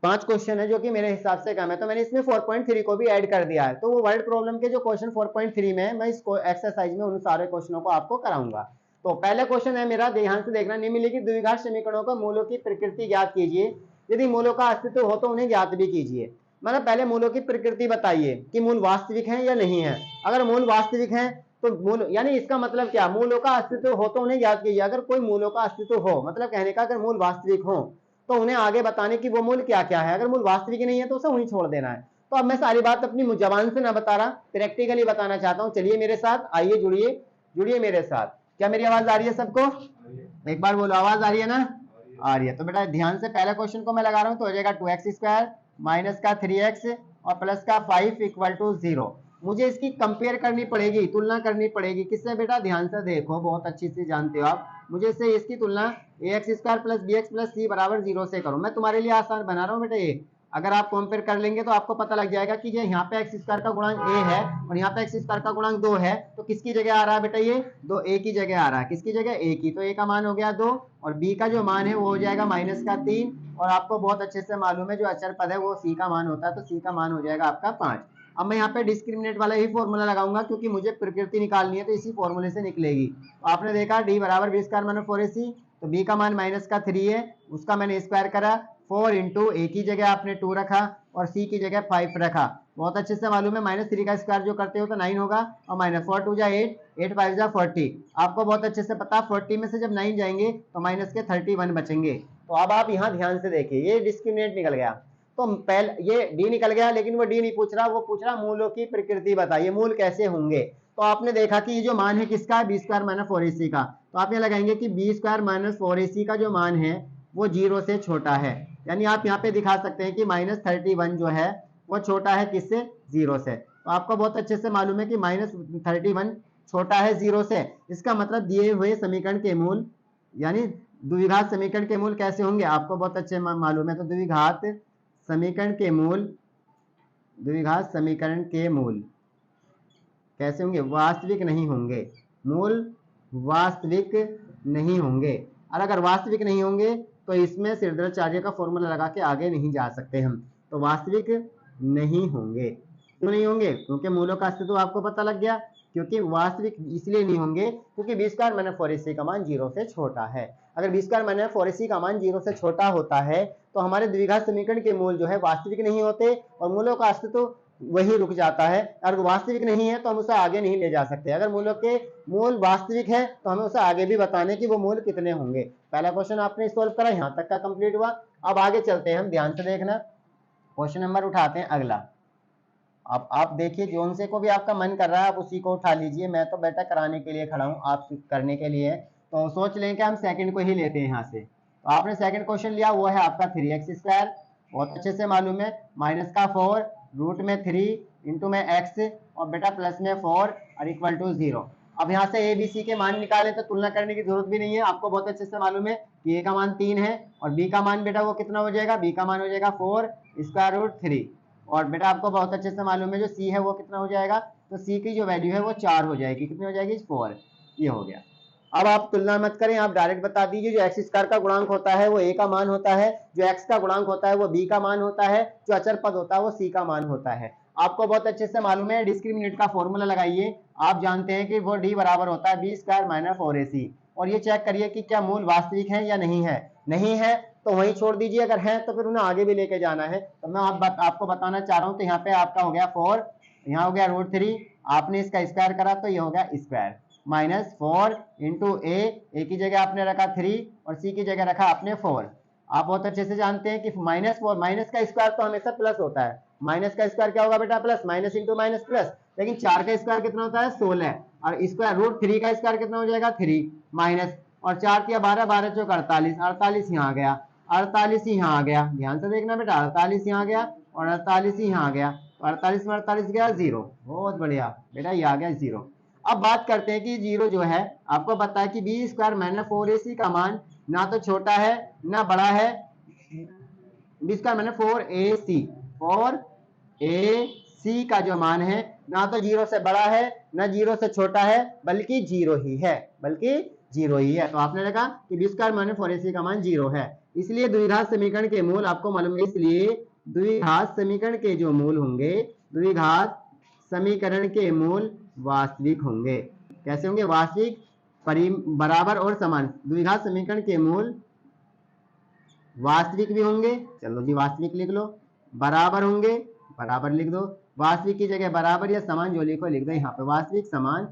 5 क्वेश्चन है जो कि मेरे हिसाब से कम है, तो मैंने इसमें 4.3 को भी ऐड कर दिया है। तो वो वर्ड प्रॉब्लम के जो क्वेश्चन 4.3 में है, मैं इस एक्सरसाइज में उन सारे क्वेश्चनों को आपको कराऊंगा। तो पहला क्वेश्चन है मेरा, ध्यान से देखना। निम्नलिखित द्विघात समीकरणों का मूलों की प्रकृति ज्ञात कीजिए, यदि मूलों का अस्तित्व हो तो उन्हें ज्ञात भी कीजिए। मतलब पहले मूलों की प्रकृति बताइए कि मूल वास्तविक है या नहीं है। अगर मूल वास्तविक है तो मूल, यानी इसका मतलब क्या, मूलों का अस्तित्व हो तो उन्हें ज्ञात कीजिए। अगर कोई मूलों का अस्तित्व हो, मतलब कहने का अगर मूल वास्तविक हो तो उन्हें आगे बताने की वो मूल क्या क्या है। अगर मूल वास्तविक नहीं है तो उसे वहीं छोड़ देना है। तो अब मैं सारी बात अपनी जबान से ना बता रहा, प्रैक्टिकली बताना चाहता हूँ। चलिए मेरे साथ, आइए जुड़िए, जुड़िए मेरे साथ। क्या मेरी आवाज आ रही है सबको? एक बार बोलो, आवाज आ रही है ना? आ रही है। तो बेटा ध्यान से पहले क्वेश्चन को मैं लगा रहा हूँ, तो हो जाएगा 2x² माइनस का 3x और प्लस का 5 इक्वल टू 0। मुझे इसकी कंपेयर करनी पड़ेगी, तुलना करनी पड़ेगी। किससे बेटा? ध्यान से देखो, बहुत अच्छी से जानते हो आप। मुझे इससे इसकी तुलना ax² plus bx plus c बराबर 0 से करो। मैं तुम्हारे लिए आसान बना रहा हूँ बेटा ये। अगर आप कंपेयर कर लेंगे तो आपको पता लग जाएगा कि ये यहाँ पे x² का गुणांक a है और यहाँ पे x² का गुणांक 2 है। तो किसकी जगह आ रहा है बेटा? ये 2 a की जगह आ रहा है। किसकी जगह? a की। तो a का मान हो गया 2 और b का जो मान है वो हो जाएगा माइनस का 3। और आपको बहुत अच्छे से मालूम है जो अचर पद है वो c का मान होता है, तो c का मान हो जाएगा आपका 5। अब मैं यहाँ पे डिस्क्रिमिनेट वाला ही फॉर्मूला लगाऊंगा, क्योंकि मुझे प्रकृति निकालनी है तो इसी फॉर्मूले से निकलेगी। तो आपने देखा d बराबर b² माइनस 4ac, तो b का मान माइनस का 3 है, उसका मैंने स्क्वायर करा। 4 इंटू a की जगह आपने 2 रखा और c की जगह 5 रखा। बहुत अच्छे से मालूम है -3 का स्क्वायर जो करते हो तो 9 होगा और -4 2 जा 8, 8 5 जा 40। आपको बहुत अच्छे से पता, 40 में से जब 9 जाएंगे तो माइनस के 31 बचेंगे। तो अब आप यहाँ ध्यान से देखिए, ये डिस्क्रिमिनेट निकल गया। तो पहले ये d निकल गया, लेकिन वो d नहीं पूछ रहा, वो पूछ रहा मूलों की प्रकृति बताइए, मूल कैसे होंगे। तो आपने देखा कि ये जो मान है किसका है? b² माइनस 4ac का। तो आप ये लगाएंगे कि b² माइनस 4ac का जो मान है वो 0 से छोटा है। यानी आप यहाँ पे दिखा सकते हैं कि -31 जो है वो छोटा है किससे? 0 से। तो आपको बहुत अच्छे से मालूम है कि -31 छोटा है 0 से। इसका मतलब दिए हुए समीकरण के मूल, यानी द्विघात समीकरण के मूल कैसे होंगे आपको बहुत अच्छे मालूम है। तो द्विघात समीकरण के मूल, द्विघात समीकरण के मूल कैसे होंगे? वास्तविक नहीं होंगे। मूल वास्तविक नहीं होंगे। और अगर वास्तविक नहीं होंगे तो इसमें श्रीधराचार्य का फॉर्मूला लगा के आगे नहीं जा सकते हम। तो वास्तविक नहीं होंगे। क्यों नहीं होंगे? क्योंकि मूलों का अस्तित्व आपको पता लग गया। क्योंकि वास्तविक इसलिए नहीं होंगे क्योंकि b² माइनस 4ac का मान 0 से छोटा है। अगर b² माइनस 4ac का मान 0 से छोटा होता है तो हमारे द्विघात समीकरण के मूल जो है वास्तविक नहीं होते और मूलों का अस्तित्व वही रुक जाता है। अगर वास्तविक नहीं है तो हम उसे आगे नहीं ले जा सकते। अगर मूलों के मूल वास्तविक है तो हमें उसे आगे भी बताने कि वो मूल कितने होंगे। पहला क्वेश्चन आपने सॉल्व करा, यहाँ तक का कंप्लीट हुआ। अब आगे चलते हैं हम, ध्यान से देखना। क्वेश्चन नंबर उठाते हैं अगला। अब आप देखिए, जोन से को भी आपका मन कर रहा है आप उसी को उठा लीजिए। मैं तो बेटा कराने के लिए खड़ा हूँ, आप करने के लिए। तो सोच लें कि हम सेकंड को ही लेते हैं यहाँ से। तो आपने सेकंड क्वेश्चन लिया, वो है आपका 3x²। बहुत अच्छे से मालूम है, माइनस का 4 रूट में 3 इंटू में x और बेटा प्लस में 4 और इक्वल टू 0। अब यहाँ से a b c के मान निकालें तो तुलना करने की जरूरत भी नहीं है। आपको बहुत अच्छे से मालूम है कि a का मान 3 है और b का मान बेटा वो कितना हो जाएगा? b का मान हो जाएगा 4 स्क्वायर रूट 3। और बेटा आपको बहुत अच्छे से मालूम है जो c है वो कितना हो जाएगा, तो c की जो वैल्यू है वो 4 हो जाएगी, कितनी हो जाएगी 4, ये हो गया। अब आप तुलना मत करें, आप डायरेक्ट बता दीजिए जो एक्स स्क्वायर का गुणांक होता है वो a का मान होता है, जो x का गुणांक होता है वो b का मान होता है, जो अचर पद होता है वो c का मान होता है। आपको बहुत अच्छे से मालूम है, डिस्क्रिमिनेंट का फॉर्मूला लगाइए, आप जानते हैं कि वो d बराबर होता है b स्क्वायर माइनस 4ac, और ये चेक करिए कि क्या मूल वास्तविक है या नहीं है, नहीं है तो वहीं छोड़ दीजिए, अगर है तो फिर उन्हें आगे भी लेके जाना है। तो मैं आपको बताना चाह रहा हूँ, तो यहाँ पे आपका हो गया 4, यहाँ हो गया √3, आपने इसका स्क्वायर करा तो ये हो गया स्क्वायर माइनस 4 इंटू ए की जगह आपने रखा 3 और सी की जगह रखा आपने 4। आप बहुत अच्छे से जानते हैं कि -4 माइनस का स्क्वायर तो हमेशा प्लस होता है, माइनस का स्क्वायर क्या होगा बेटा plus, minus into minus plus, लेकिन 4 का स्क्वायर कितना होता है 16, और स्क्वायर √3 का स्क्वायर कितना हो जाएगा 3 माइनस, और 4 या 12, 12 चौक 48, 48 यहाँ आ गया, 48 यहाँ आ गया, ध्यान से देखना बेटा 48 यहाँ आ गया और 48 यहाँ आ गया, तो 48 में 48 गया 0, बहुत बढ़िया बेटा ये आ गया 0। अब बात करते हैं कि 0 जो है आपको पता है कि बी स्क्वायर माइनस 4ac का मान ना तो छोटा है ना बड़ा है, बी स्क्वायर माइनस 4ac का जो मान है ना तो 0 से बड़ा है ना 0 से छोटा है, बल्कि 0 ही है, बल्कि 0 ही है। तो आपने लिखा कि बी स्क्वायर माइनस 4ac का मान 0 है, इसलिए द्विघात समीकरण के मूल आपको मालूम है, इसलिए द्विघात समीकरण के जो मूल होंगे, द्विघात समीकरण के मूल वास्तविक होंगे। कैसे होंगे, वास्तविक, बराबर और समान। द्विघात समीकरण के मूल वास्तविक भी होंगे, चलो जी वास्तविक लिख लो, बराबर होंगे, बराबर लिख दो, वास्तविक की जगह बराबर या समान जो लिखो लिख दो, यहाँ पे वास्तविक समान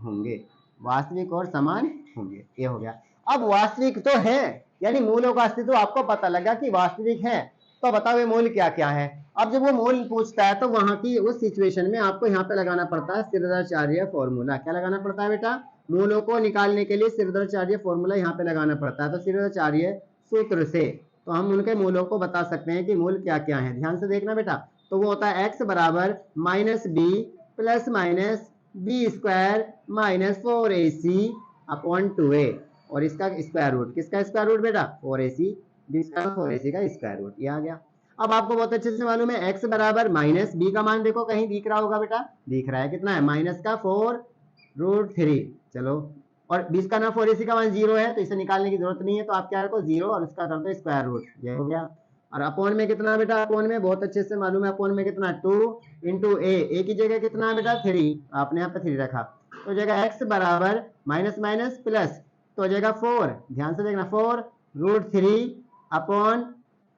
होंगे, वास्तविक और समान होंगे, ये हो गया। अब वास्तविक तो है, यानी मूलों का अस्तित्व आपको पता लगा कि वास्तविक है, तो बताओ ये मूल क्या क्या है। अब जब वो मूल पूछता है तो वहां की उस सिचुएशन में आपको यहाँ पे लगाना पड़ता है सिरदाचार्य फॉर्मूला। क्या लगाना पड़ता है बेटा, मूलों को निकालने के लिए सिरदाचार्य फॉर्मूला यहाँ पे लगाना पड़ता है। तो सिरदाचार्य सूत्र से तो हम उनके मूलों को बता सकते हैं कि मूल क्या क्या है, ध्यान से देखना बेटा। तो वो होता है x बराबर -b plus minus b square minus 4ac upon 2a, और इसका स्क्वायर रूट, किसका स्क्वायर रूट बेटा 4ac, बी स्क्वायर 4ac का स्क्वायर रूट, ये आ गया। अब आपको बहुत अच्छे से मालूम है x बराबर माइनस बी का मान देखो कहीं दिख रहा होगा बेटा, दिख रहा है, कितना है माइनस का 4√3, चलो, और बीस का ना 4ac का मान 0 है तो इसे निकालने की जरूरत नहीं है, तो आप क्या रखो 0 और उसका कर दो स्क्वायर रूट, ये हो गया। और अपॉन में कितना बेटा, अपॉन में बहुत अच्छे से मालूम है, अपॉन में कितना 2 इंटू ए की जगह कितना है बेटा 3, आपने यहाँ पे 3 रखा, तो जगह x बराबर माइनस माइनस प्लस, तो जगह 4, ध्यान से देखना 4√3 अपॉन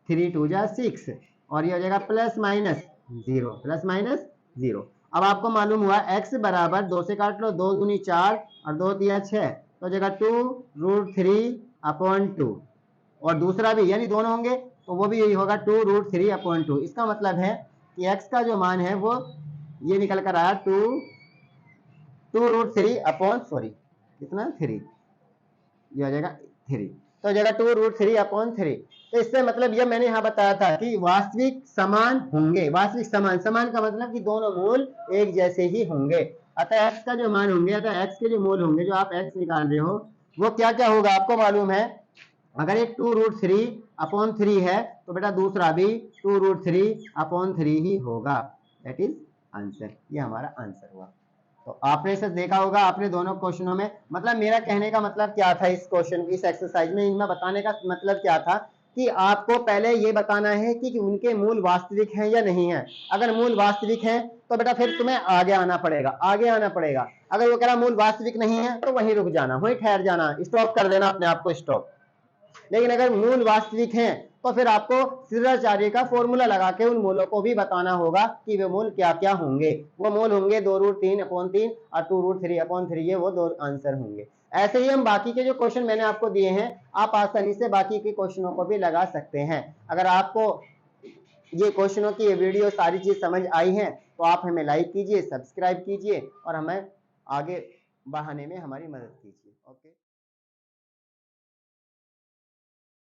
3 2 जा 6, और ये हो जाएगा प्लस माइनस 0, प्लस माइनस 0। अब आपको मालूम हुआ x बराबर 2 से काट लो, 2 दूनी 4 और 2 दिया 6, तो जगह 2√3 अपॉन 2, और दूसरा भी यानी दोनों होंगे तो वो भी यही होगा 2√3 अपॉन 2। इसका मतलब है कि x का जो मान है वो ये निकल कर आया 2√3 अपॉन सॉरी कितना 3, ये हो जाएगा 3, तो जगह 2√3 अपॉन 3। तो इससे मतलब ये मैंने यहाँ बताया था कि वास्तविक समान होंगे, वास्तविक समान, समान का मतलब कि दोनों मूल एक जैसे ही होंगे। अतः x का जो मान होंगे, अतः x के जो मूल होंगे, जो आप x निकाल रहे हो वो क्या क्या होगा आपको मालूम है। अगर एक 2√3 अपॉन 3 है तो बेटा दूसरा भी 2√3 अपॉन 3 ही होगा, दैट इज आंसर, ये हमारा आंसर हुआ। तो आपने इसे देखा होगा, आपने दोनों क्वेश्चनों में, मतलब मेरा कहने का मतलब क्या था इस क्वेश्चन, इस एक्सरसाइज में इनमें बताने का मतलब क्या था कि आपको पहले ये बताना है कि उनके मूल वास्तविक हैं या नहीं है। अगर मूल वास्तविक हैं तो बेटा फिर तुम्हें आगे आना पड़ेगा, आगे आना पड़ेगा। अगर वो कह रहा मूल वास्तविक नहीं है तो वहीं रुक जाना, वहीं ठहर जाना, स्टॉप कर देना अपने आप को, स्टॉप। लेकिन अगर मूल वास्तविक हैं तो फिर आपको सिद्धाचार्य का फॉर्मूला लगा के उन मूलों को भी बताना होगा कि वे मूल क्या क्या होंगे। वो मूल होंगे 2√3 अपॉन 3 और 2√3 अपॉन 3, ये वो दो आंसर होंगे। ऐसे ही हम बाकी के जो क्वेश्चन मैंने आपको दिए हैं, आप आसानी से बाकी के क्वेश्चनों को भी लगा सकते हैं। अगर आपको ये क्वेश्चनों की ये वीडियो सारी चीज समझ आई है तो आप हमें लाइक कीजिए, सब्सक्राइब कीजिए और हमें आगे बढ़ाने में हमारी मदद कीजिए। ओके।